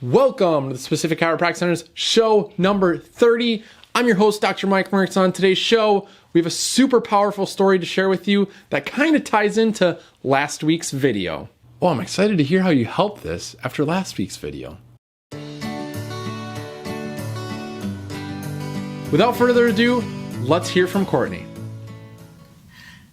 Welcome to the Specific Chiropractic Center's show number 30. I'm your host, Dr. Mike Merkt. On today's show, we have a super powerful story to share with you that kind of ties into last week's video. Oh, I'm excited to hear how you helped this after last week's video. Without further ado, let's hear from Courtney.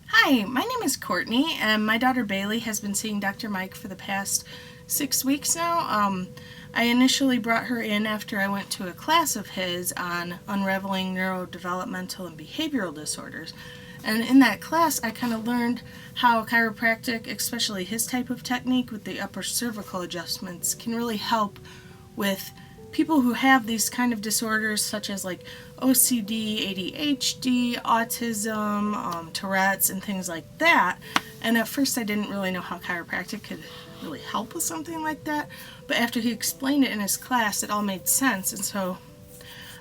Hi, my name is Courtney, and my daughter Bailey has been seeing Dr. Mike for the past 6 weeks now. I initially brought her in after I went to a class of his on unraveling neurodevelopmental and behavioral disorders. And in that class, I kind of learned how chiropractic, especially his type of technique with the upper cervical adjustments, can really help with people who have these kind of disorders such as like OCD, ADHD, autism, Tourette's, and things like that. And at first I didn't really know how chiropractic could really help with something like that, but after he explained it in his class, it all made sense, and so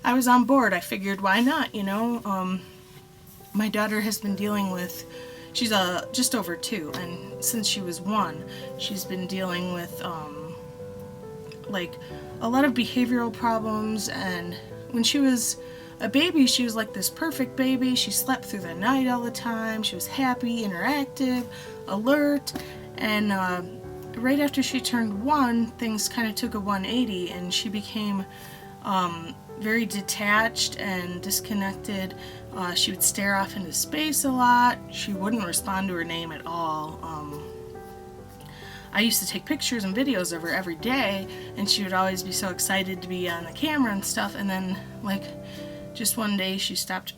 I was on board. I figured, why not, you know? My daughter has been dealing with, she's just over 2, and since she was 1, she's been dealing with like a lot of behavioral problems. And when she was a baby, she was like this perfect baby. She slept through the night all the time. She was happy, interactive, alert, and right after she turned 1, things kind of took a 180, and she became very detached and disconnected. She would stare off into space a lot. She wouldn't respond to her name at all. I used to take pictures and videos of her every day, and she would always be so excited to be on the camera and stuff, and then like just one day she stopped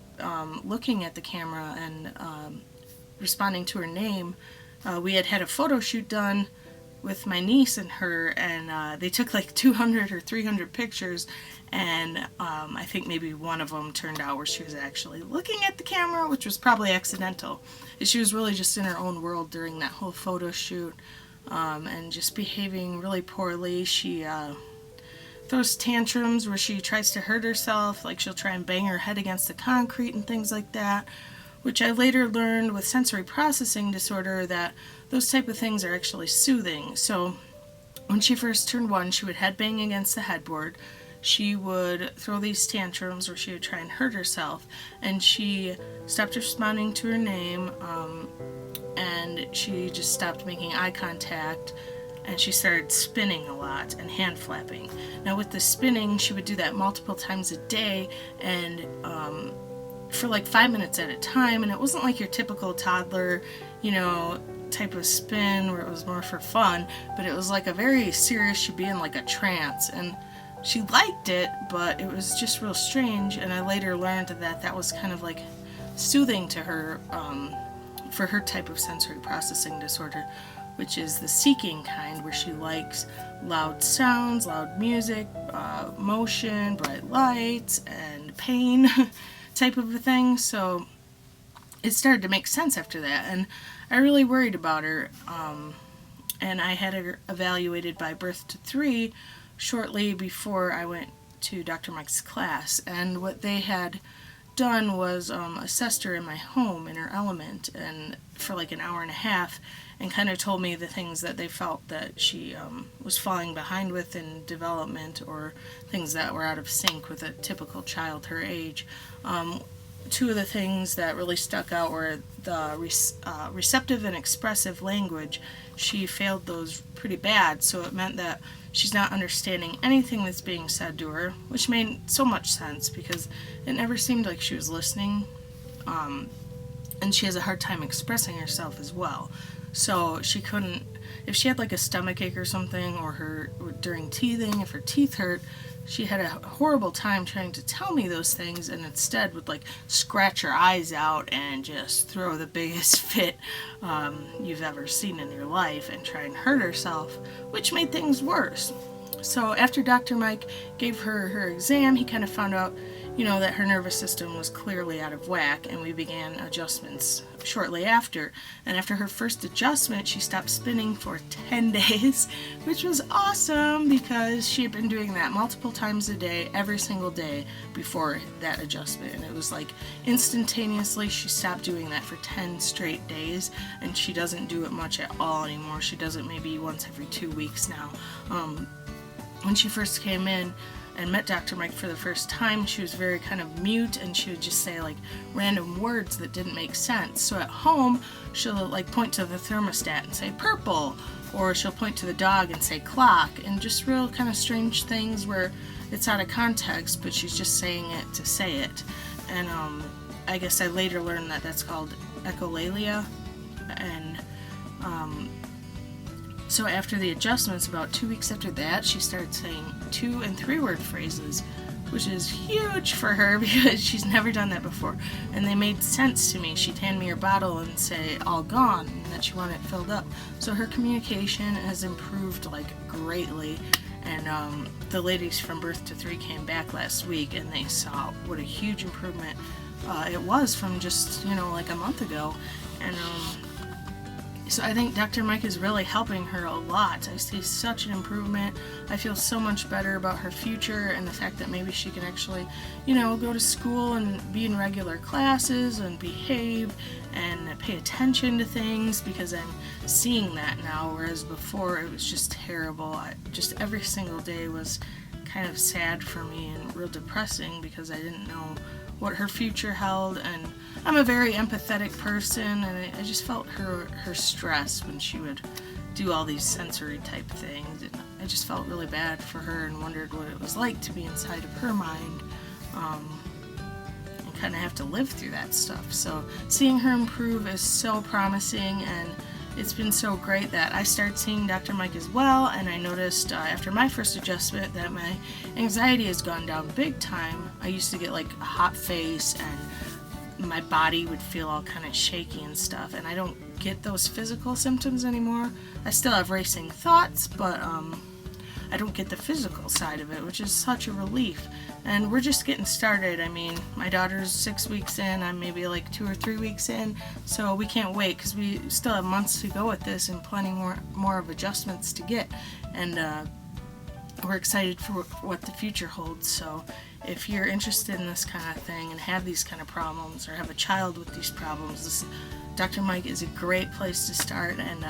looking at the camera and responding to her name. We had a photo shoot done with my niece and her, and they took like 200 or 300 pictures, and I think maybe one of them turned out where she was actually looking at the camera, which was probably accidental. She was really just in her own world during that whole photo shoot, and just behaving really poorly. She throws tantrums where she tries to hurt herself, like she'll try and bang her head against the concrete and things like that, which I later learned with sensory processing disorder that those type of things are actually soothing. So when she first turned 1, she would head bang against the headboard. She would throw these tantrums where she would try and hurt herself, and she stopped responding to her name, and she just stopped making eye contact, and she started spinning a lot and hand flapping. Now with the spinning, she would do that multiple times a day, and for like 5 minutes at a time, and it wasn't like your typical toddler, type of spin where it was more for fun, but it was like a very serious, she'd be in like a trance, and she liked it, but it was just real strange. And I later learned that was kind of like soothing to her for her type of sensory processing disorder, which is the seeking kind, where she likes loud sounds, loud music, motion, bright lights, and pain type of a thing. So it started to make sense after that, and I really worried about her, and I had her evaluated by birth to 3 shortly before I went to Dr. Mike's class. And what they had done was assessed her in my home in her element, and for like an hour and a half, and kind of told me the things that they felt that she was falling behind with in development, or things that were out of sync with a typical child her age. 2 of the things that really stuck out were the receptive and expressive language. She failed those pretty bad, so it meant that she's not understanding anything that's being said to her, which made so much sense because it never seemed like she was listening, and she has a hard time expressing herself as well. So she couldn't, if she had like a stomach ache or something, or during teething, if her teeth hurt, she had a horrible time trying to tell me those things, and instead would like scratch her eyes out and just throw the biggest fit you've ever seen in your life and try and hurt herself, which made things worse. So after Dr. Mike gave her exam, he kind of found out, that her nervous system was clearly out of whack, and we began adjustments shortly after. And after her first adjustment, she stopped spinning for 10 days, which was awesome because she had been doing that multiple times a day, every single day before that adjustment. And it was like instantaneously she stopped doing that for 10 straight days, and she doesn't do it much at all anymore. She does it maybe once every 2 weeks now. when she first came in and met Dr. Mike for the first time, she was very kind of mute, and she would just say like random words that didn't make sense. So at home, she'll like point to the thermostat and say purple, or she'll point to the dog and say clock, and just real kind of strange things where it's out of context, but she's just saying it to say it. And I guess I later learned that that's called echolalia. And so after the adjustments, about 2 weeks after that, she started saying 2- and 3-word phrases, which is huge for her because she's never done that before. And they made sense to me. She'd hand me her bottle and say, all gone, and that she wanted it filled up. So her communication has improved like greatly. And the ladies from Birth to 3 came back last week, and they saw what a huge improvement it was from just, like a month ago. And so I think Dr. Mike is really helping her a lot. I see such an improvement. I feel so much better about her future and the fact that maybe she can actually, go to school and be in regular classes and behave and pay attention to things, because I'm seeing that now, whereas before it was just terrible. Just every single day was kind of sad for me and real depressing because I didn't know what her future held, and I'm a very empathetic person, and I just felt her stress when she would do all these sensory type things, and I just felt really bad for her and wondered what it was like to be inside of her mind, and kind of have to live through that stuff. So seeing her improve is so promising, and it's been so great that I started seeing Dr. Mike as well, and I noticed after my first adjustment that my anxiety has gone down big time. I used to get like a hot face, and my body would feel all kind of shaky and stuff, and I don't get those physical symptoms anymore. I still have racing thoughts, but I don't get the physical side of it, which is such a relief. And we're just getting started. I mean, my daughter's 6 weeks in, I'm maybe like 2 or 3 weeks in, so we can't wait because we still have months to go with this and plenty more of adjustments to get. And we're excited for what the future holds. So if you're interested in this kind of thing and have these kind of problems, or have a child with these problems, Dr. Mike is a great place to start, and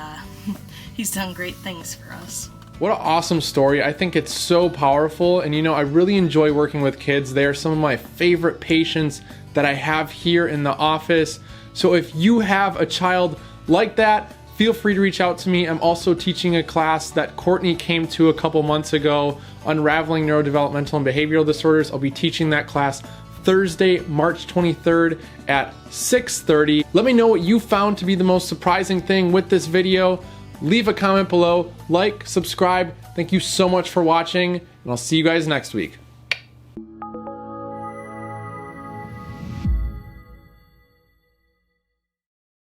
he's done great things for us. What an awesome story. I think it's so powerful. And I really enjoy working with kids. They are some of my favorite patients that I have here in the office. So if you have a child like that, feel free to reach out to me. I'm also teaching a class that Courtney came to a couple months ago, Unraveling Neurodevelopmental and Behavioral Disorders. I'll be teaching that class Thursday, March 23rd at 6:30. Let me know what you found to be the most surprising thing with this video. Leave a comment below, like, subscribe. Thank you so much for watching, and I'll see you guys next week.